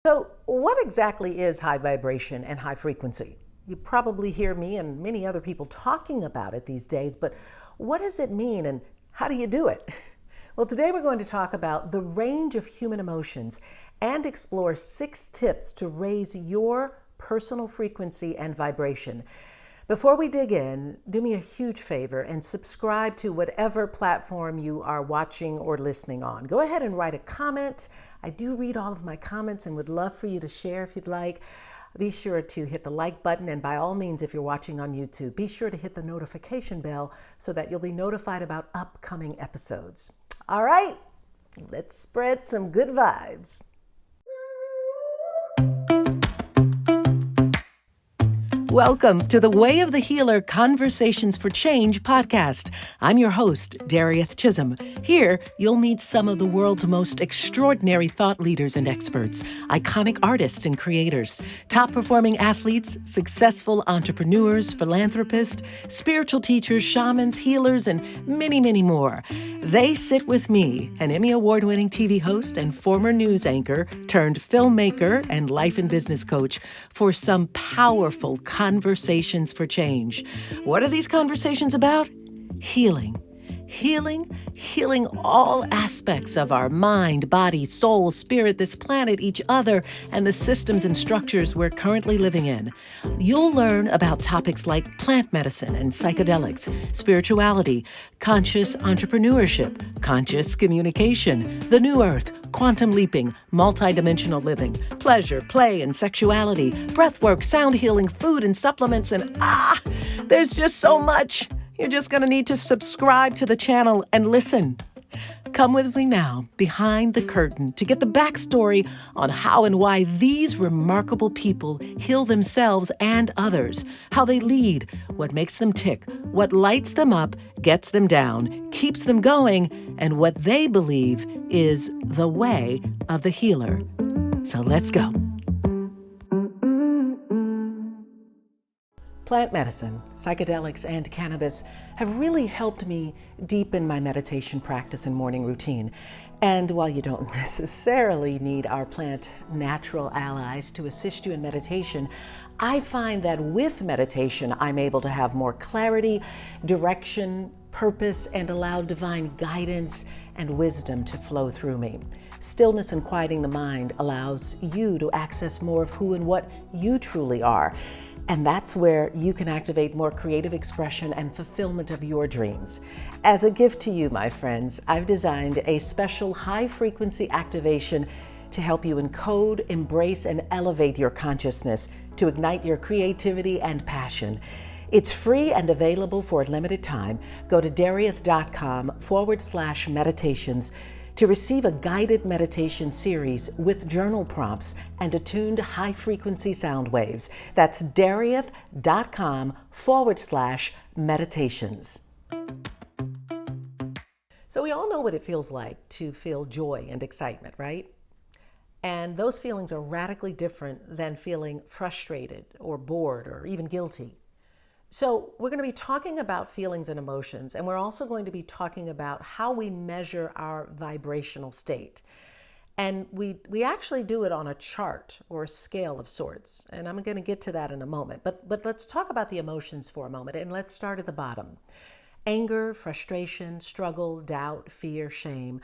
So, what exactly is high vibration and high frequency? You probably hear me and many other people talking about it these days, but what does it mean and how do you do it? Well, today we're going to talk about the range of human emotions and explore 6 tips to raise your personal frequency and vibration. Before we dig in, do me a huge favor and subscribe to whatever platform you are watching or listening on. Go ahead and write a comment. I do read all of my comments and would love for you to share if you'd like. Be sure to hit the like button, and by all means, if you're watching on YouTube, be sure to hit the notification bell so that you'll be notified about upcoming episodes. All right, let's spread some good vibes. Welcome to the Way of the Healer Conversations for Change podcast. I'm your host, Darieth Chisholm. Here, you'll meet some of the world's most extraordinary thought leaders and experts, iconic artists and creators, top-performing athletes, successful entrepreneurs, philanthropists, spiritual teachers, shamans, healers, and many, many more. They sit with me, an Emmy Award-winning TV host and former news anchor turned filmmaker and life and business coach, for some powerful conversations for change. What are these conversations about? Healing. Healing all aspects of our mind, body, soul, spirit, this planet, each other, and the systems and structures we're currently living in. You'll learn about topics like plant medicine and psychedelics, spirituality, conscious entrepreneurship, conscious communication, the new earth, quantum leaping, multidimensional living, pleasure, play, and sexuality, breathwork, sound healing, food and supplements, and there's just so much. You're just going to need to subscribe to the channel and listen. Come with me now behind the curtain to get the backstory on how and why these remarkable people heal themselves and others, how they lead, what makes them tick, what lights them up, gets them down, keeps them going, and what they believe is the way of the healer. So let's go. Plant medicine, psychedelics, and cannabis have really helped me deepen my meditation practice and morning routine. And while you don't necessarily need our plant natural allies to assist you in meditation, I find that with meditation, I'm able to have more clarity, direction, purpose, and allow divine guidance and wisdom to flow through me. Stillness and quieting the mind allows you to access more of who and what you truly are. And that's where you can activate more creative expression and fulfillment of your dreams. As a gift to you, my friends, I've designed a special high-frequency activation to help you encode, embrace, and elevate your consciousness to ignite your creativity and passion. It's free and available for a limited time. Go to darieth.com/meditations to receive a guided meditation series with journal prompts and attuned high-frequency sound waves. That's darieth.com/meditations. So we all know what it feels like to feel joy and excitement, right? And those feelings are radically different than feeling frustrated or bored or even guilty. So we're going to be talking about feelings and emotions, and we're also going to be talking about how we measure our vibrational state. And we actually do it on a chart or a scale of sorts, and I'm going to get to that in a moment. But let's talk about the emotions for a moment, and let's start at the bottom. Anger, frustration, struggle, doubt, fear, shame,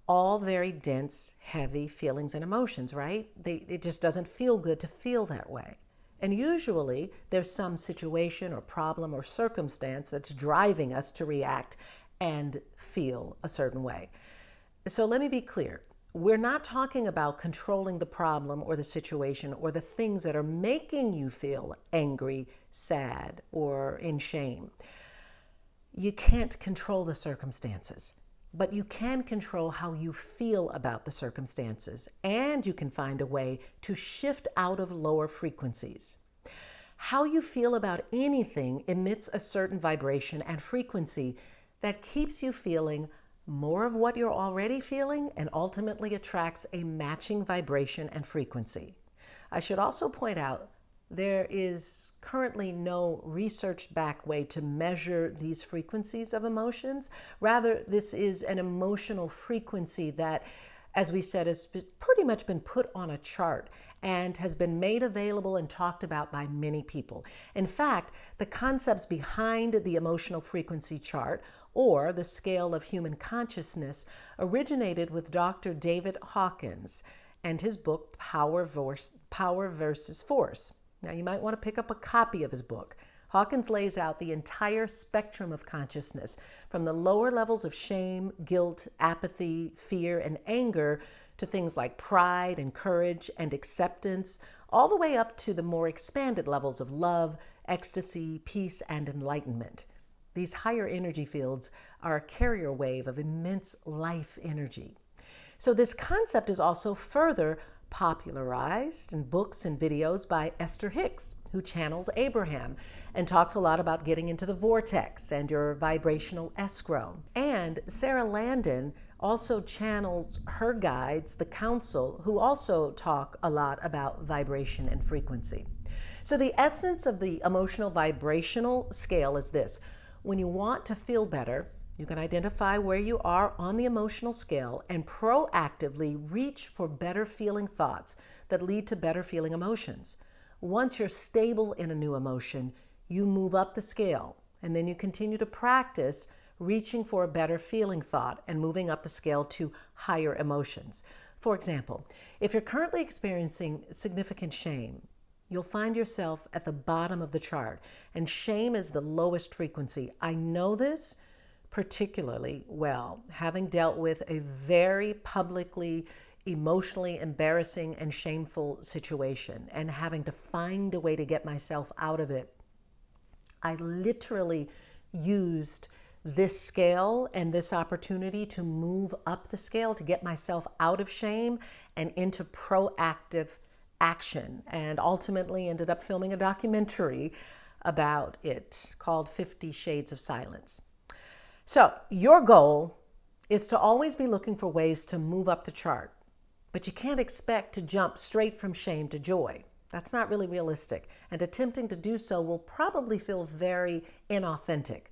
all very dense, heavy feelings and emotions, right? It just doesn't feel good to feel that way. And usually there's some situation or problem or circumstance that's driving us to react and feel a certain way. So let me be clear. We're not talking about controlling the problem or the situation or the things that are making you feel angry, sad, or in shame. You can't control the circumstances, but you can control how you feel about the circumstances, and you can find a way to shift out of lower frequencies. How you feel about anything emits a certain vibration and frequency that keeps you feeling more of what you're already feeling and ultimately attracts a matching vibration and frequency. I should also point out there is currently no research-backed way to measure these frequencies of emotions. Rather, this is an emotional frequency that as we said, has pretty much been put on a chart and has been made available and talked about by many people. In fact, the concepts behind the emotional frequency chart, or the scale of human consciousness, originated with Dr. David Hawkins and his book, Power versus Force. Now, you might want to pick up a copy of his book. Hawkins lays out the entire spectrum of consciousness, from the lower levels of shame, guilt, apathy, fear, and anger to things like pride and courage and acceptance, all the way up to the more expanded levels of love, ecstasy, peace, and enlightenment. These higher energy fields are a carrier wave of immense life energy. So this concept is also further popularized in books and videos by Esther Hicks, who channels Abraham and talks a lot about getting into the vortex and your vibrational escrow. And Sarah Landon also channels her guides, the Council, who also talk a lot about vibration and frequency. So the essence of the emotional vibrational scale is this. When you want to feel better, you can identify where you are on the emotional scale and proactively reach for better feeling thoughts that lead to better feeling emotions. Once you're stable in a new emotion, you move up the scale, and then you continue to practice reaching for a better feeling thought and moving up the scale to higher emotions. For example, if you're currently experiencing significant shame, you'll find yourself at the bottom of the chart, and shame is the lowest frequency. I know this particularly well, having dealt with a very publicly, emotionally embarrassing and shameful situation and having to find a way to get myself out of it. I literally used this scale and this opportunity to move up the scale to get myself out of shame and into proactive action, and ultimately ended up filming a documentary about it called 50 Shades of Silence. So your goal is to always be looking for ways to move up the chart, but you can't expect to jump straight from shame to joy. That's not really realistic, and attempting to do so will probably feel very inauthentic.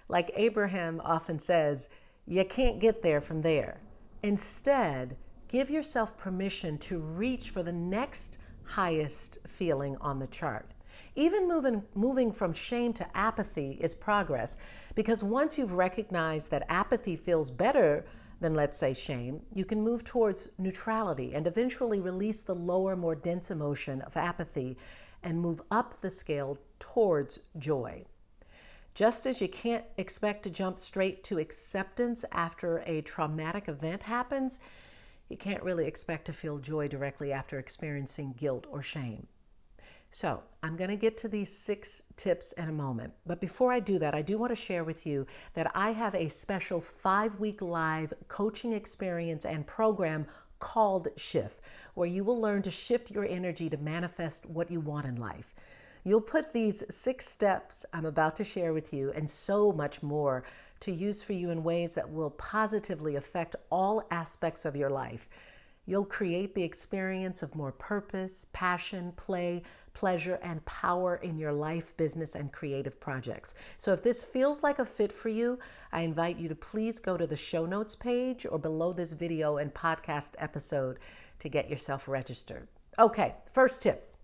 Like Abraham often says, you can't get there from there. Instead, give yourself permission to reach for the next highest feeling on the chart. Even moving from shame to apathy is progress, because once you've recognized that apathy feels better than, let's say, shame, you can move towards neutrality and eventually release the lower, more dense emotion of apathy and move up the scale towards joy. Just as you can't expect to jump straight to acceptance after a traumatic event happens, you can't really expect to feel joy directly after experiencing guilt or shame. So I'm going to get to these 6 tips in a moment. But before I do that, I do want to share with you that I have a special 5-week live coaching experience and program called Shift, where you will learn to shift your energy to manifest what you want in life. You'll put these 6 steps I'm about to share with you and so much more to use for you in ways that will positively affect all aspects of your life. You'll create the experience of more purpose, passion, play, pleasure, and power in your life, business, and creative projects. So if this feels like a fit for you, I invite you to please go to the show notes page or below this video and podcast episode to get yourself registered. Okay, first tip.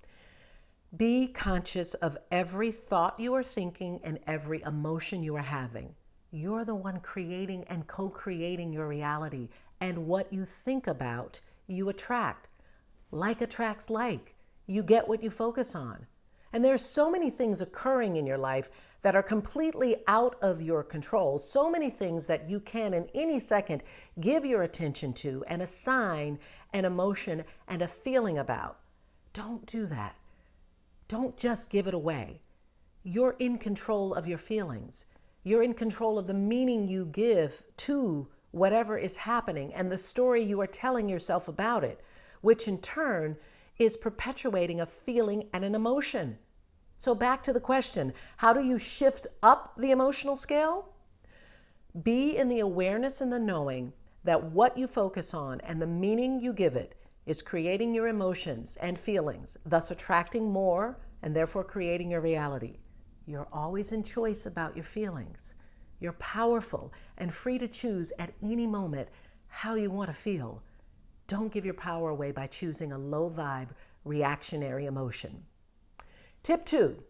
Be conscious of every thought you are thinking and every emotion you are having. You're the one creating and co-creating your reality, and what you think about, you attract. Like attracts like. You get what you focus on. And there's so many things occurring in your life that are completely out of your control. So many things that you can in any second give your attention to and assign an emotion and a feeling about. Don't do that. Don't just give it away. You're in control of your feelings. You're in control of the meaning you give to whatever is happening and the story you are telling yourself about it, which in turn is perpetuating a feeling and an emotion. So back to the question, how do you shift up the emotional scale? Be in the awareness and the knowing that what you focus on and the meaning you give it is creating your emotions and feelings, thus attracting more and therefore creating your reality. You're always in choice about your feelings. You're powerful and free to choose at any moment how you want to feel. Don't give your power away by choosing a low vibe, reactionary emotion. Tip 2,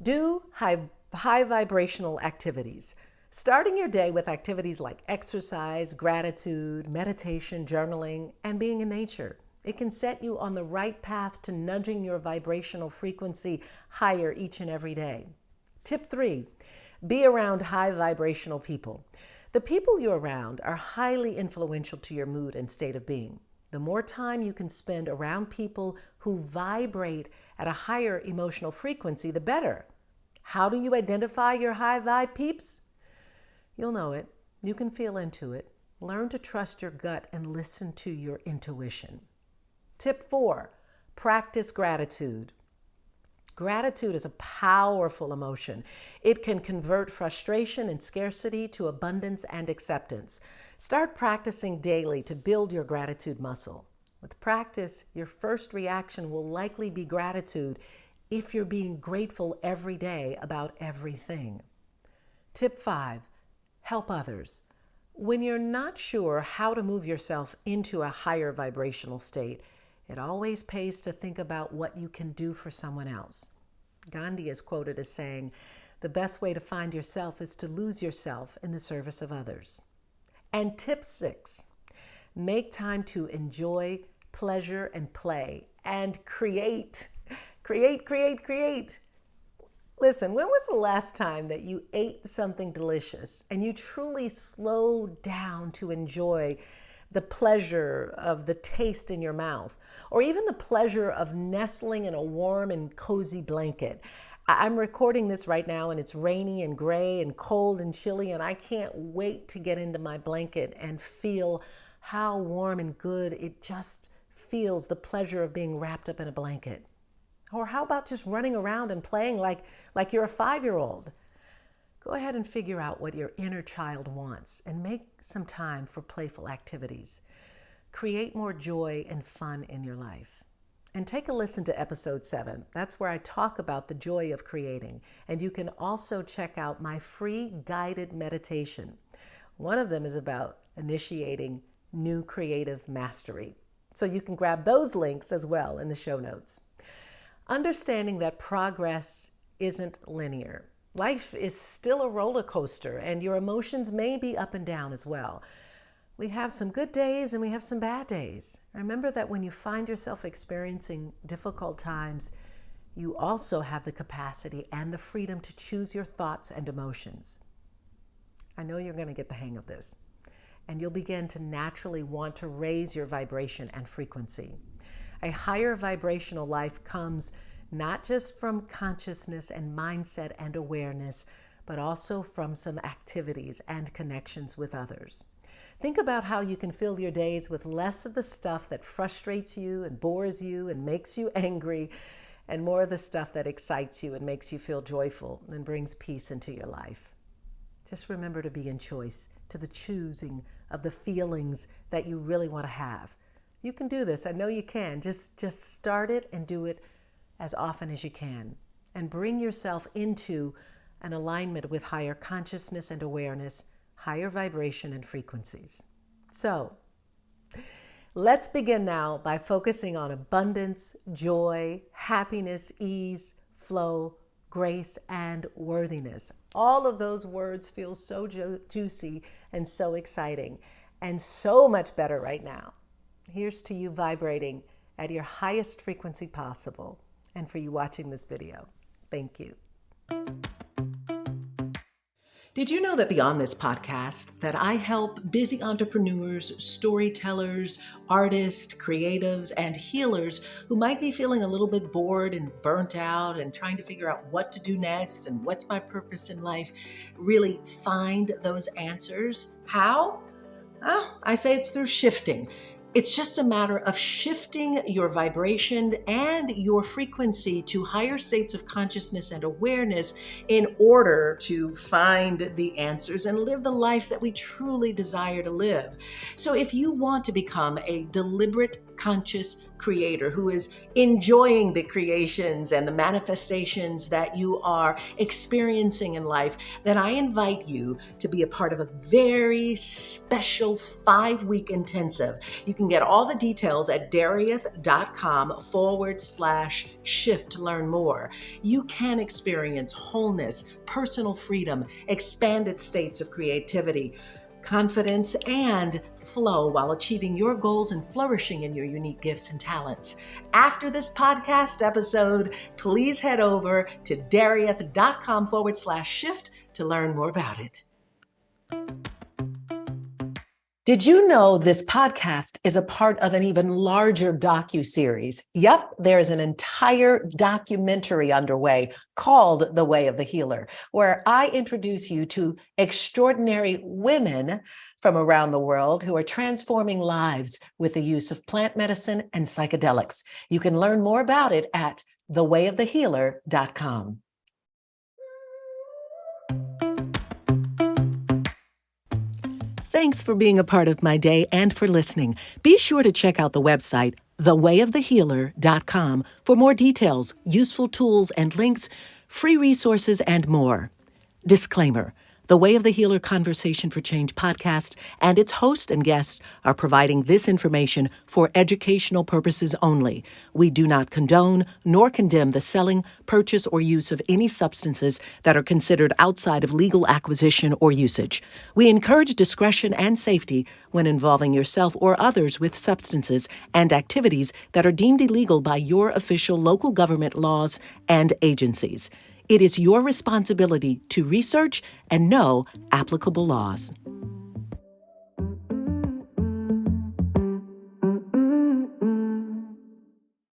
do high vibrational activities. Starting your day with activities like exercise, gratitude, meditation, journaling, and being in nature. It can set you on the right path to nudging your vibrational frequency higher each and every day. Tip 3, be around high vibrational people. The people you're around are highly influential to your mood and state of being. The more time you can spend around people who vibrate at a higher emotional frequency, the better. How do you identify your high vibe peeps? You'll know it. You can feel into it. Learn to trust your gut and listen to your intuition. Tip 4, practice gratitude. Gratitude is a powerful emotion. It can convert frustration and scarcity to abundance and acceptance. Start practicing daily to build your gratitude muscle. With practice, your first reaction will likely be gratitude if you're being grateful every day about everything. Tip 5, help others. When you're not sure how to move yourself into a higher vibrational state, it always pays to think about what you can do for someone else. Gandhi is quoted as saying, "The best way to find yourself is to lose yourself in the service of others." And tip 6, make time to enjoy, pleasure, and play, and create. Create. Listen, when was the last time that you ate something delicious and you truly slowed down to enjoy the pleasure of the taste in your mouth, or even the pleasure of nestling in a warm and cozy blanket? I'm recording this right now and it's rainy and gray and cold and chilly, and I can't wait to get into my blanket and feel how warm and good it just feels, the pleasure of being wrapped up in a blanket. Or how about just running around and playing like you're a 5-year-old? Go ahead and figure out what your inner child wants and make some time for playful activities. Create more joy and fun in your life. And take a listen to episode 7. That's where I talk about the joy of creating. And you can also check out my free guided meditation. One of them is about initiating new creative mastery. So you can grab those links as well in the show notes. Understanding that progress isn't linear. Life is still a roller coaster, and your emotions may be up and down as well. We have some good days and we have some bad days. Remember that when you find yourself experiencing difficult times, you also have the capacity and the freedom to choose your thoughts and emotions. I know you're going to get the hang of this, and you'll begin to naturally want to raise your vibration and frequency. A higher vibrational life comes not just from consciousness and mindset and awareness, but also from some activities and connections with others. Think about how you can fill your days with less of the stuff that frustrates you and bores you and makes you angry, and more of the stuff that excites you and makes you feel joyful and brings peace into your life. Just remember to be in choice, to the choosing of the feelings that you really want to have. You can do this. I know you can. Just start it and do it as often as you can. And bring yourself into an alignment with higher consciousness and awareness, higher vibration and frequencies. So, let's begin now by focusing on abundance, joy, happiness, ease, flow, grace, and worthiness. All of those words feel so juicy and so exciting and so much better right now. Here's to you vibrating at your highest frequency possible, and for you watching this video. Thank you. Did you know that beyond this podcast, that I help busy entrepreneurs, storytellers, artists, creatives, and healers who might be feeling a little bit bored and burnt out and trying to figure out what to do next and what's my purpose in life, really find those answers? How? I say it's through shifting. It's just a matter of shifting your vibration and your frequency to higher states of consciousness and awareness in order to find the answers and live the life that we truly desire to live. So if you want to become a deliberate, conscious creator who is enjoying the creations and the manifestations that you are experiencing in life, then I invite you to be a part of a very special 5-week intensive. You can get all the details at darieth.com/shift to learn more. You can experience wholeness, personal freedom, expanded states of creativity, confidence, and flow while achieving your goals and flourishing in your unique gifts and talents. After this podcast episode, please head over to darieth.com/shift to learn more about it. Did you know this podcast is a part of an even larger docuseries? Yep, there's an entire documentary underway called The Way of the Healer, where I introduce you to extraordinary women from around the world who are transforming lives with the use of plant medicine and psychedelics. You can learn more about it at thewayofthehealer.com. Thanks for being a part of my day and for listening. Be sure to check out the website, thewayofthehealer.com, for more details, useful tools and links, free resources, and more. Disclaimer: The Way of the Healer Conversation for Change podcast and its host and guests are providing this information for educational purposes only. We do not condone nor condemn the selling, purchase, or use of any substances that are considered outside of legal acquisition or usage. We encourage discretion and safety when involving yourself or others with substances and activities that are deemed illegal by your official local government laws and agencies. It is your responsibility to research and know applicable laws.